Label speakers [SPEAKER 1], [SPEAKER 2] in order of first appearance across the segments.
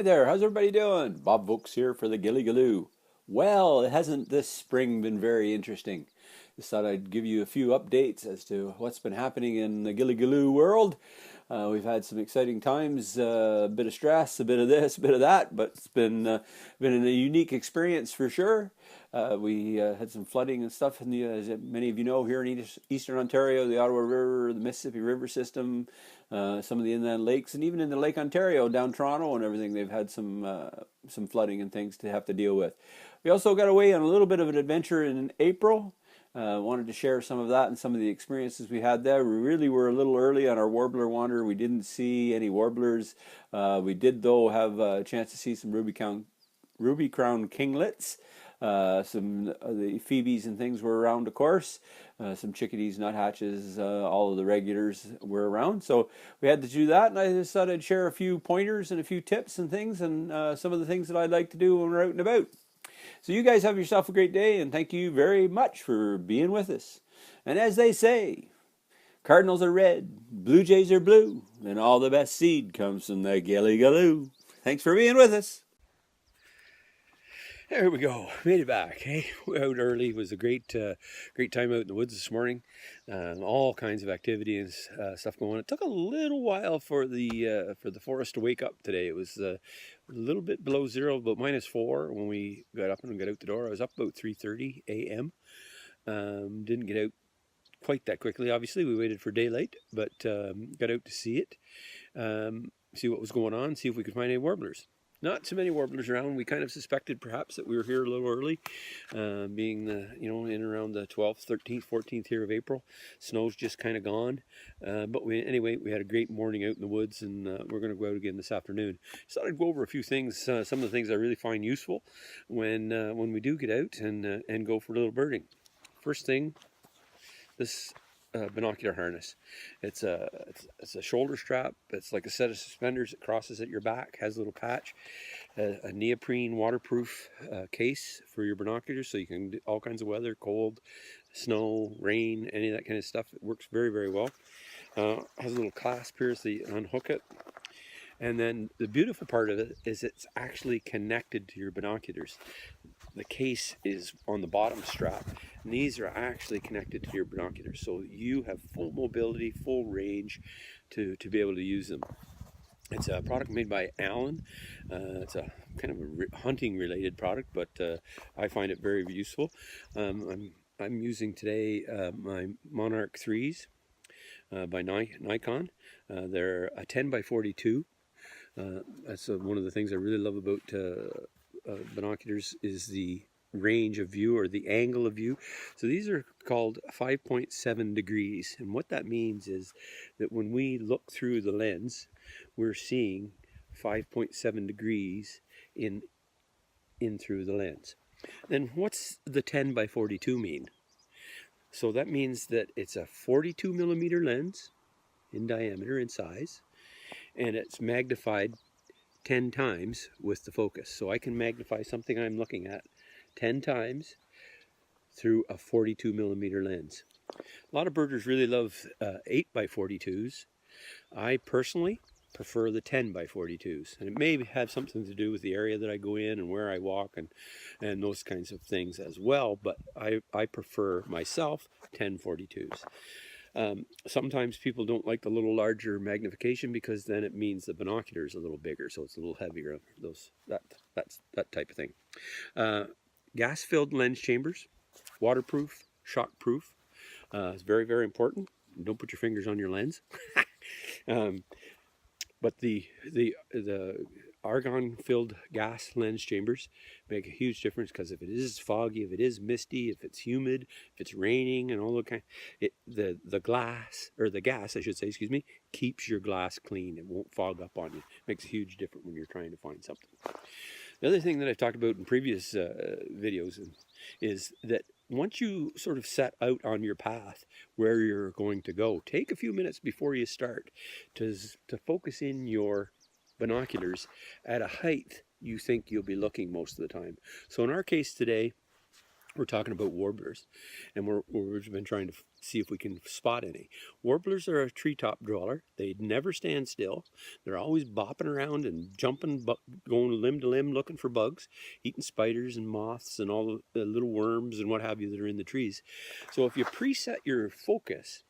[SPEAKER 1] Hi there, how's everybody doing? Bob Vokes here for the Gilly Galoo. Well, it hasn't this spring been very interesting. Just thought I'd give you a few updates as to what's been happening in the Gilly Galoo world. We've had some exciting times, a bit of stress, a bit of this, a bit of that, but it's been a unique experience for sure. We had some flooding and stuff as many of you know, here in Eastern Ontario, the Ottawa River, the Mississippi River system, some of the inland lakes, and even in the Lake Ontario down Toronto and everything, they've had some flooding and things to have to deal with. We also got away on a little bit of an adventure in April. Wanted to share some of that and some of the experiences we had there. We really were a little early on our warbler wander. We didn't see any warblers. We did, though, have a chance to see some ruby crown kinglets. Some of the phoebes and things were around, of course. Some chickadees, nuthatches, all of the regulars were around. So we had to do that, and I just thought I'd share a few pointers and a few tips and things, and some of the things that I'd like to do when we're out and about. So you guys have yourself a great day, and thank you very much for being with us. And as they say, Cardinals are red, Blue Jays are blue, and all the best seed comes from the Gilly Galoo. Thanks for being with us. There we go. Made it back. Hey, we're out early. It was a great time out in the woods this morning. All kinds of activity and stuff going on. It took a little while for the forest to wake up today. It was a little bit below zero, about -4 when we got up and got out the door. I was up about 3:30 a.m. Didn't get out quite that quickly. Obviously, we waited for daylight, but got out to see it, see what was going on, see if we could find any warblers. Not too many warblers around. We kind of suspected perhaps that we were here a little early, being in around the 12th, 13th, 14th here of April. Snow's just kind of gone, but anyway, we had a great morning out in the woods, and we're going to go out again this afternoon. Just thought I'd go over a few things, some of the things I really find useful when we do get out and go for a little birding. First thing, this binocular harness. It's a shoulder strap. It's like a set of suspenders that crosses at your back, has a little patch, a neoprene waterproof case for your binoculars, so you can do all kinds of weather, cold, snow, rain, any of that kind of stuff. It works very, very well. Has a little clasp here so you unhook it. And then the beautiful part of it is it's actually connected to your binoculars. The case is on the bottom strap, and these are actually connected to your binoculars, so you have full mobility, full range to be able to use them. It's a product made by Allen. It's a kind of a hunting related product, but I find it very useful. I'm using today my Monarch 3s by Nikon. They're a 10x42. That's one of the things I really love about binoculars is the range of view, or the angle of view. So these are called 5.7 degrees, and what that means is that when we look through the lens, we're seeing 5.7 degrees in through the lens. Then what's the 10x42 mean? So that means that it's a 42 millimeter lens in diameter, in size, and it's magnified 10 times with the focus. So I can magnify something I'm looking at 10 times through a 42 millimeter lens. A lot of birders really love 8x42s. I personally prefer the 10x42s, and it may have something to do with the area that I go in and where I walk and those kinds of things as well, but I prefer myself 10x42s. Sometimes people don't like the little larger magnification because then it means the binocular is a little bigger, so it's a little heavier. That type of thing. Gas-filled lens chambers, waterproof, shockproof. It's very, very important. Don't put your fingers on your lens. But the argon-filled gas lens chambers make a huge difference, because if it is foggy, if it is misty, if it's humid, if it's raining, and all the gas, I should say, excuse me, keeps your glass clean. It won't fog up on you. It makes a huge difference when you're trying to find something. The other thing that I've talked about in previous videos is that once you sort of set out on your path where you're going to go, take a few minutes before you start to focus in your binoculars at a height you think you'll be looking most of the time. So in our case today, we're talking about warblers, and we've been trying to see if we can spot any. Warblers are a treetop dweller. They never stand still. They're always bopping around and jumping, going limb to limb looking for bugs, eating spiders and moths and all the little worms and what have you that are in the trees. So if you preset your focus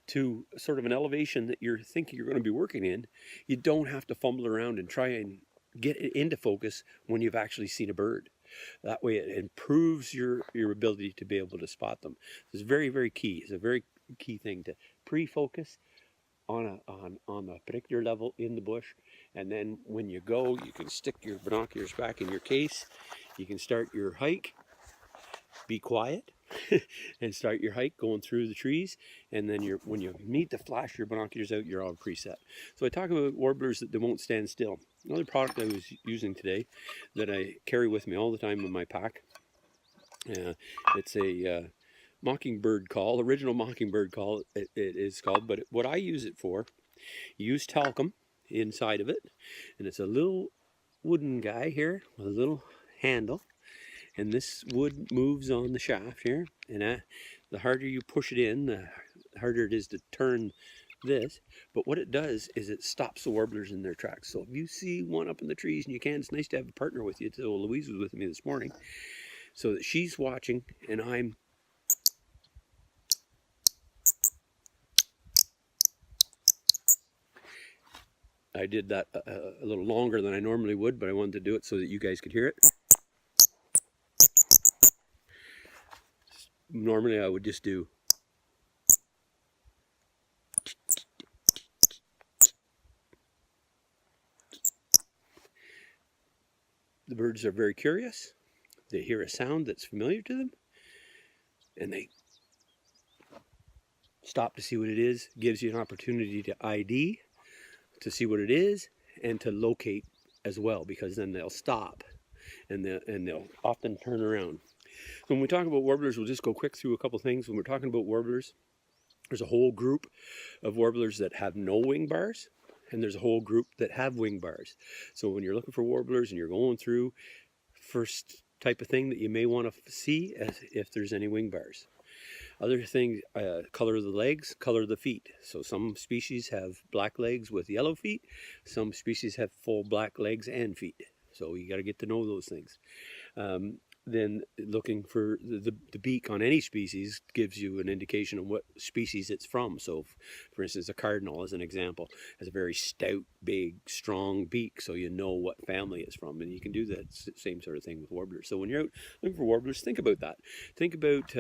[SPEAKER 1] to sort of an elevation that you're thinking you're going to be working in, you don't have to fumble around and try and get it into focus when you've actually seen a bird. That way it improves your ability to be able to spot them. It's very, very key. It's a very key thing to pre-focus on a particular level in the bush. And then when you go, you can stick your binoculars back in your case. You can start your hike, be quiet, and start your hike going through the trees. And then when you need to flash your binoculars out, you're all preset. So I talk about warblers that they won't stand still. Another product I was using today that I carry with me all the time in my pack, it's a Mockingbird call, original Mockingbird call it is called, but what I use it for, you use talcum inside of it, and it's a little wooden guy here with a little handle, and this wood moves on the shaft here, and the harder you push it in, the harder it is to turn this. But what it does is it stops the warblers in their tracks. So if you see one up in the trees and you can, it's nice to have a partner with you. So Louise was with me this morning, so that she's watching and I did that a little longer than I normally would, but I wanted to do it so that you guys could hear it. Normally I would just do the birds are very curious. They hear a sound that's familiar to them, and they stop to see what it is. Gives you an opportunity to ID, to see what it is, and to locate as well, because then they'll stop and they'll often turn around. So when we talk about warblers, we'll just go quick through a couple things. When we're talking about warblers, there's a whole group of warblers that have no wing bars, and there's a whole group that have wing bars. So when you're looking for warblers and you're going through, first type of thing that you may want to see as if there's any wing bars. Other things, color of the legs, color of the feet. So some species have black legs with yellow feet. Some species have full black legs and feet. So you got to get to know those things. Then looking for the beak on any species gives you an indication of what species it's from. So for instance, a cardinal, as an example, has a very stout, big, strong beak, so you know what family it's from. And you can do that same sort of thing with warblers. So when you're out looking for warblers, think about that. Think about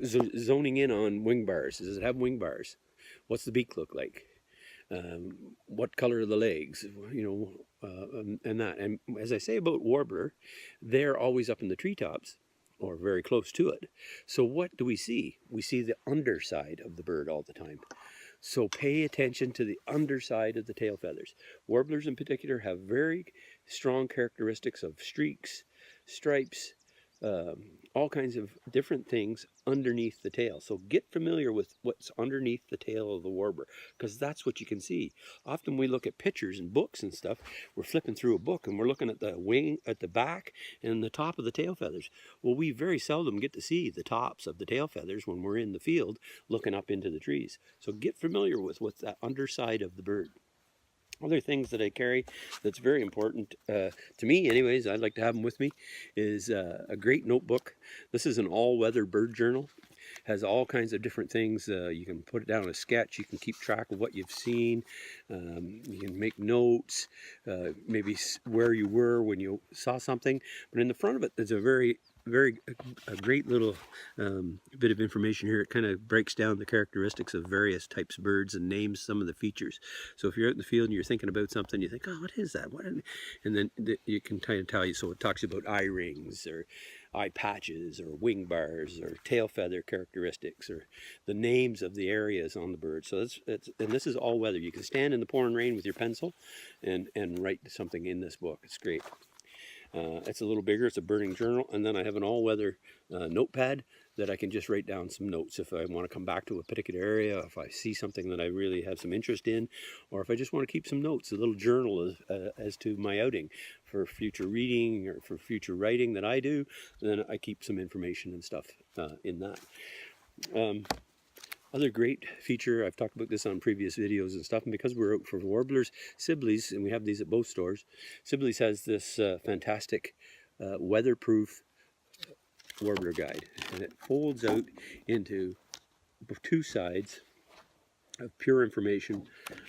[SPEAKER 1] zoning in on wing bars. Does it have wing bars? What's the beak look like? What color are the legs, you know, and that. And as I say about warbler, they're always up in the treetops or very close to it. So what do we see? We see the underside of the bird all the time. So pay attention to the underside of the tail feathers. Warblers in particular have very strong characteristics of streaks, stripes, all kinds of different things underneath the tail. So get familiar with what's underneath the tail of the warbler, because that's what you can see. Often we look at pictures and books and stuff. We're flipping through a book and we're looking at the wing, at the back and the top of the tail feathers. Well, we very seldom get to see the tops of the tail feathers when we're in the field looking up into the trees. So get familiar with what's that underside of the bird. Other things that I carry that's very important to me anyways, I'd like to have them with me, is a great notebook. This is an all-weather bird journal. Has all kinds of different things. You can put it down on a sketch. You can keep track of what you've seen. You can make notes, maybe where you were when you saw something. But in the front of it, there's a great little bit of information here. It kind of breaks down the characteristics of various types of birds and names some of the features. So if you're out in the field and you're thinking about something, you think, oh, what is that? And then you can kind of tell you. So it talks about eye rings or eye patches or wing bars or tail feather characteristics or the names of the areas on the bird. So and this is all weather. You can stand in the pouring rain with your pencil and write something in this book. It's great. It's a little bigger. It's a birding journal. And then I have an all-weather notepad that I can just write down some notes if I want to come back to a particular area, if I see something that I really have some interest in, or if I just want to keep some notes, a little journal as to my outing for future reading or for future writing that I do. Then I keep some information and stuff in that. Other great feature, I've talked about this on previous videos and stuff, and because we're out for warblers, Sibley's, and we have these at both stores, Sibley's has this fantastic weatherproof warbler guide, and it folds out into two sides of pure information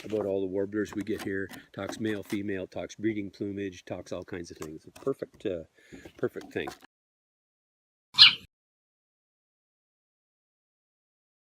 [SPEAKER 1] about all the warblers we get here. Talks male, female, talks breeding plumage, talks all kinds of things. A perfect, perfect thing.